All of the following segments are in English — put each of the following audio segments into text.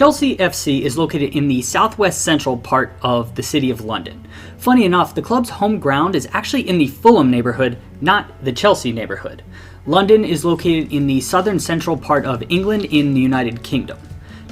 Chelsea FC is located in the southwest central part of the city of London. Funny enough, the club's home ground is actually in the Fulham neighborhood, not the Chelsea neighborhood. London is located in the southern central part of England in the United Kingdom.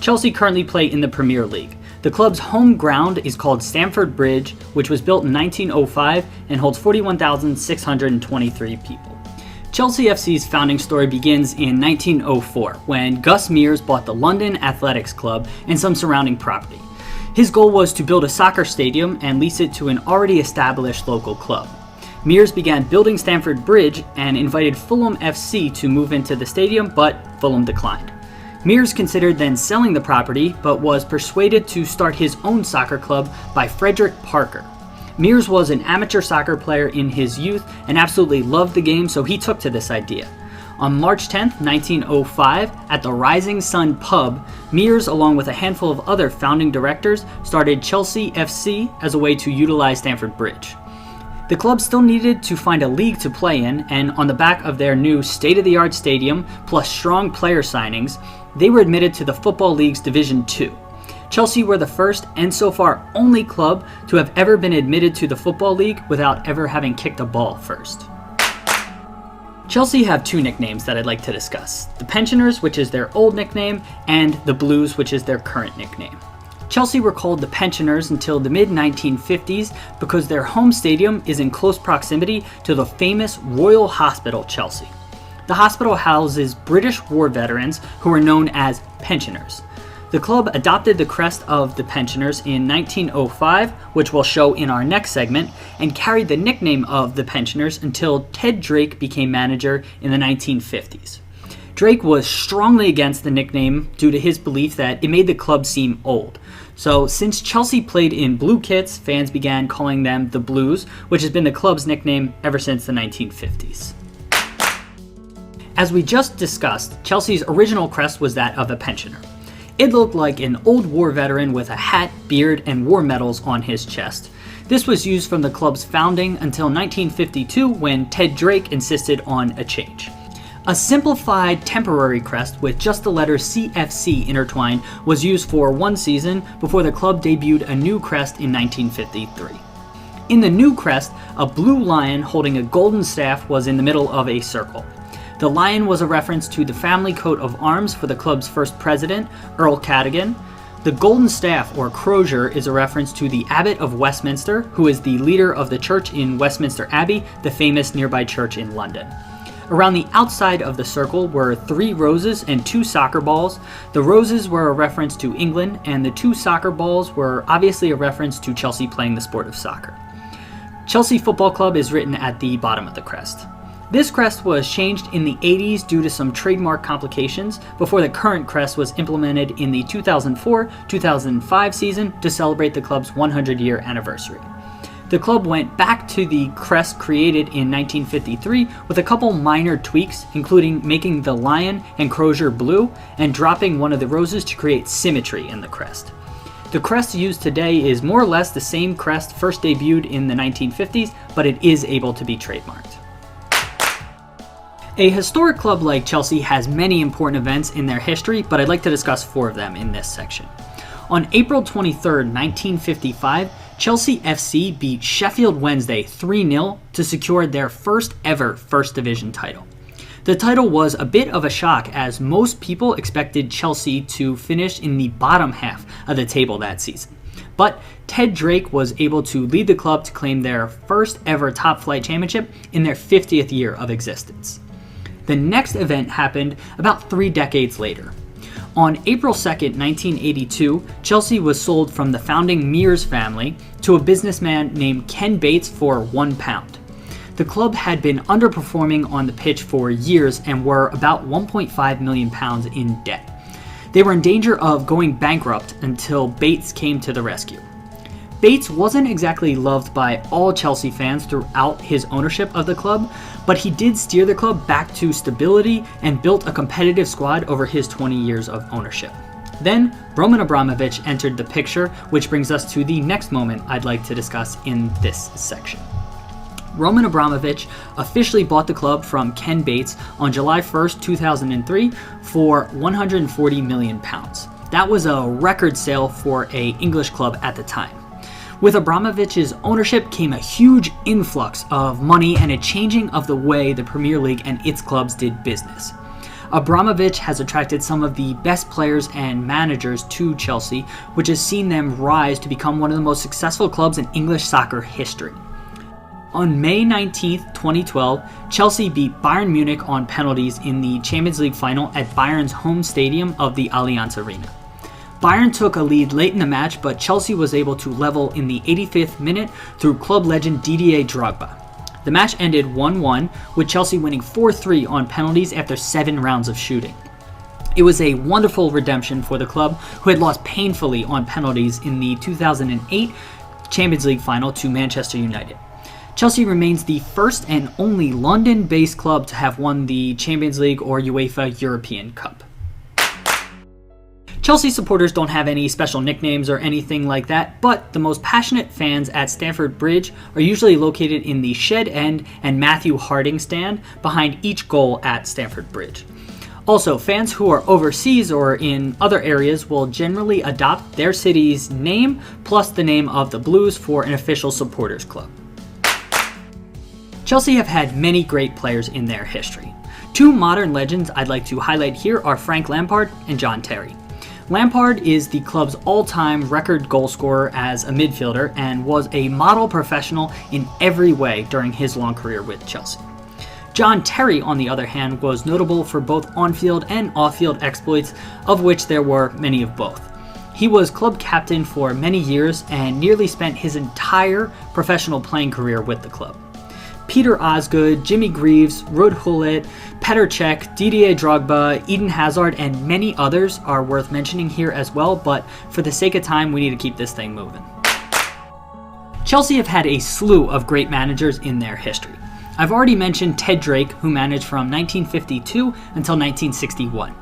Chelsea currently play in the Premier League. The club's home ground is called Stamford Bridge, which was built in 1905 and holds 41,623 people. Chelsea FC's founding story begins in 1904 when Gus Mears bought the London Athletics Club and some surrounding property. His goal was to build a soccer stadium and lease it to an already established local club. Mears began building Stamford Bridge and invited Fulham FC to move into the stadium, but Fulham declined. Mears considered then selling the property, but was persuaded to start his own soccer club by Frederick Parker. Mears was an amateur soccer player in his youth and absolutely loved the game, so he took to this idea. On March 10, 1905, at the Rising Sun pub, Mears, along with a handful of other founding directors, started Chelsea FC as a way to utilize Stamford Bridge. The club still needed to find a league to play in, and on the back of their new state-of-the-art stadium, plus strong player signings, they were admitted to the Football League's Division II. Chelsea were the first and so far only club to have ever been admitted to the Football League without ever having kicked a ball first. Chelsea have two nicknames that I'd like to discuss: the Pensioners, which is their old nickname, and the Blues, which is their current nickname. Chelsea were called the Pensioners until the mid-1950s because their home stadium is in close proximity to the famous Royal Hospital Chelsea. The hospital houses British war veterans who are known as pensioners. The club adopted the crest of the Pensioners in 1905, which we'll show in our next segment, and carried the nickname of the Pensioners until Ted Drake became manager in the 1950s. Drake was strongly against the nickname due to his belief that it made the club seem old. So since Chelsea played in blue kits, fans began calling them the Blues, which has been the club's nickname ever since the 1950s. As we just discussed, Chelsea's original crest was that of a pensioner. It looked like an old war veteran with a hat, beard, and war medals on his chest. This was used from the club's founding until 1952 when Ted Drake insisted on a change. A simplified temporary crest with just the letters CFC intertwined was used for one season before the club debuted a new crest in 1953. In the new crest, a blue lion holding a golden staff was in the middle of a circle. The lion was a reference to the family coat of arms for the club's first president, Earl Cadogan. The golden staff, or crozier, is a reference to the Abbot of Westminster, who is the leader of the church in Westminster Abbey, the famous nearby church in London. Around the outside of the circle were 3 roses and 2 soccer balls. The roses were a reference to England, and the 2 soccer balls were obviously a reference to Chelsea playing the sport of soccer. Chelsea Football Club is written at the bottom of the crest. This crest was changed in the 80s due to some trademark complications before the current crest was implemented in the 2004-2005 season to celebrate the club's 100-year anniversary. The club went back to the crest created in 1953 with a couple minor tweaks, including making the lion and crozier blue and dropping one of the roses to create symmetry in the crest. The crest used today is more or less the same crest first debuted in the 1950s, but it is able to be trademarked. A historic club like Chelsea has many important events in their history, but I'd like to discuss 4 of them in this section. On April 23, 1955, Chelsea FC beat Sheffield Wednesday 3-0 to secure their first ever First Division title. The title was a bit of a shock as most people expected Chelsea to finish in the bottom half of the table that season. But Ted Drake was able to lead the club to claim their first ever top flight championship in their 50th year of existence. The next event happened about 3 decades later. On April 2, 1982, Chelsea was sold from the founding Mears family to a businessman named Ken Bates for £1. The club had been underperforming on the pitch for years and were about £1.5 million in debt. They were in danger of going bankrupt until Bates came to the rescue. Bates wasn't exactly loved by all Chelsea fans throughout his ownership of the club, but he did steer the club back to stability and built a competitive squad over his 20 years of ownership. Then, Roman Abramovich entered the picture, which brings us to the next moment I'd like to discuss in this section. Roman Abramovich officially bought the club from Ken Bates on July 1st, 2003 for £140 million. That was a record sale for an English club at the time. With Abramovich's ownership came a huge influx of money and a changing of the way the Premier League and its clubs did business. Abramovich has attracted some of the best players and managers to Chelsea, which has seen them rise to become one of the most successful clubs in English soccer history. On May 19, 2012, Chelsea beat Bayern Munich on penalties in the Champions League final at Bayern's home stadium of the Allianz Arena. Bayern took a lead late in the match, but Chelsea was able to level in the 85th minute through club legend Didier Drogba. The match ended 1-1, with Chelsea winning 4-3 on penalties after 7 rounds of shooting. It was a wonderful redemption for the club, who had lost painfully on penalties in the 2008 Champions League final to Manchester United. Chelsea remains the first and only London-based club to have won the Champions League or UEFA European Cup. Chelsea supporters don't have any special nicknames or anything like that, but the most passionate fans at Stamford Bridge are usually located in the Shed End and Matthew Harding stand behind each goal at Stamford Bridge. Also, fans who are overseas or in other areas will generally adopt their city's name plus the name of the Blues for an official supporters club. Chelsea have had many great players in their history. 2 modern legends I'd like to highlight here are Frank Lampard and John Terry. Lampard is the club's all-time record goal scorer as a midfielder and was a model professional in every way during his long career with Chelsea. John Terry, on the other hand, was notable for both on-field and off-field exploits, of which there were many of both. He was club captain for many years and nearly spent his entire professional playing career with the club. Peter Osgood, Jimmy Greaves, Ruud Gullit, Petr Cech, Didier Drogba, Eden Hazard, and many others are worth mentioning here as well, but for the sake of time, we need to keep this thing moving. Chelsea have had a slew of great managers in their history. I've already mentioned Ted Drake, who managed from 1952 until 1961.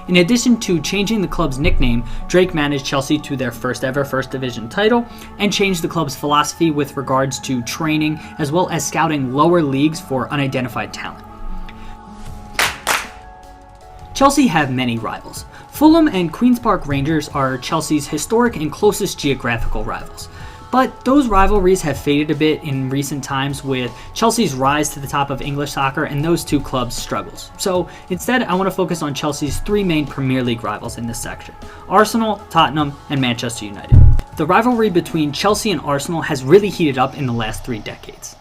In addition to changing the club's nickname, Drake managed Chelsea to their first ever First Division title and changed the club's philosophy with regards to training as well as scouting lower leagues for unidentified talent. Chelsea have many rivals. Fulham and Queen's Park Rangers are Chelsea's historic and closest geographical rivals. But those rivalries have faded a bit in recent times with Chelsea's rise to the top of English soccer and those 2 clubs' struggles. So instead, I want to focus on Chelsea's 3 main Premier League rivals in this section: Arsenal, Tottenham, and Manchester United. The rivalry between Chelsea and Arsenal has really heated up in the last 3 decades.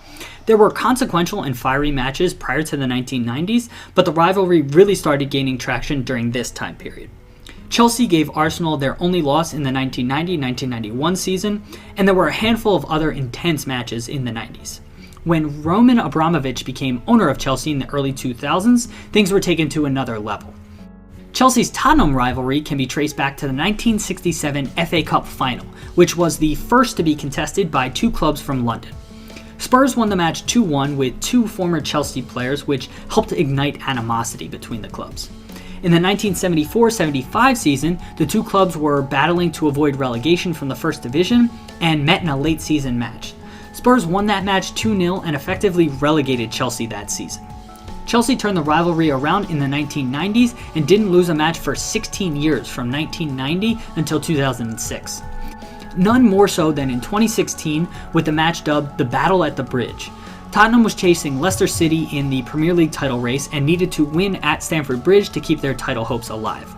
There were consequential and fiery matches prior to the 1990s, but the rivalry really started gaining traction during this time period. Chelsea gave Arsenal their only loss in the 1990-1991 season, and there were a handful of other intense matches in the 90s. When Roman Abramovich became owner of Chelsea in the early 2000s, things were taken to another level. Chelsea's Tottenham rivalry can be traced back to the 1967 FA Cup final, which was the first to be contested by 2 clubs from London. Spurs won the match 2-1 with 2 former Chelsea players, which helped ignite animosity between the clubs. In the 1974-75 season, the 2 clubs were battling to avoid relegation from the First Division and met in a late season match. Spurs won that match 2-0 and effectively relegated Chelsea that season. Chelsea turned the rivalry around in the 1990s and didn't lose a match for 16 years from 1990 until 2006. None more so than in 2016 with the match dubbed the Battle at the Bridge. Tottenham was chasing Leicester City in the Premier League title race and needed to win at Stamford Bridge to keep their title hopes alive.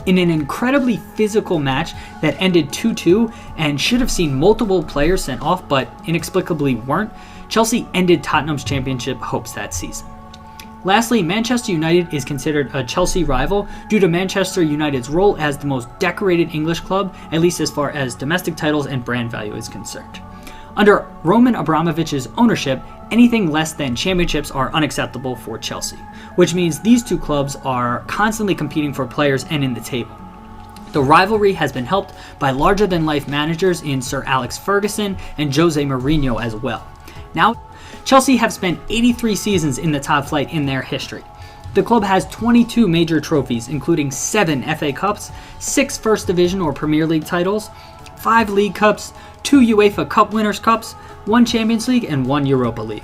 In an incredibly physical match that ended 2-2 and should have seen multiple players sent off but inexplicably weren't, Chelsea ended Tottenham's championship hopes that season. Lastly, Manchester United is considered a Chelsea rival due to Manchester United's role as the most decorated English club, at least as far as domestic titles and brand value is concerned. Under Roman Abramovich's ownership, anything less than championships are unacceptable for Chelsea, which means these 2 clubs are constantly competing for players and in the table. The rivalry has been helped by larger-than-life managers in Sir Alex Ferguson and Jose Mourinho as well. Now, Chelsea have spent 83 seasons in the top flight in their history. The club has 22 major trophies, including 7 FA Cups, 6 First Division or Premier League titles, 5 League Cups, 2 UEFA Cup Winners' Cups, 1 Champions League, and 1 Europa League.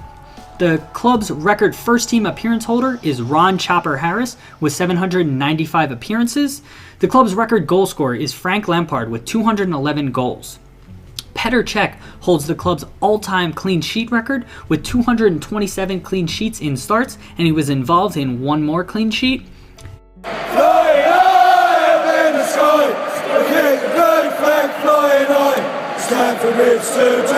The club's record first-team appearance holder is Ron Chopper Harris with 795 appearances. The club's record goal scorer is Frank Lampard with 211 goals. Petr Cech holds the club's all-time clean sheet record with 227 clean sheets in starts, and he was involved in one more clean sheet. Fly high in the sky, the king, great flag flying high. It's time for Rich to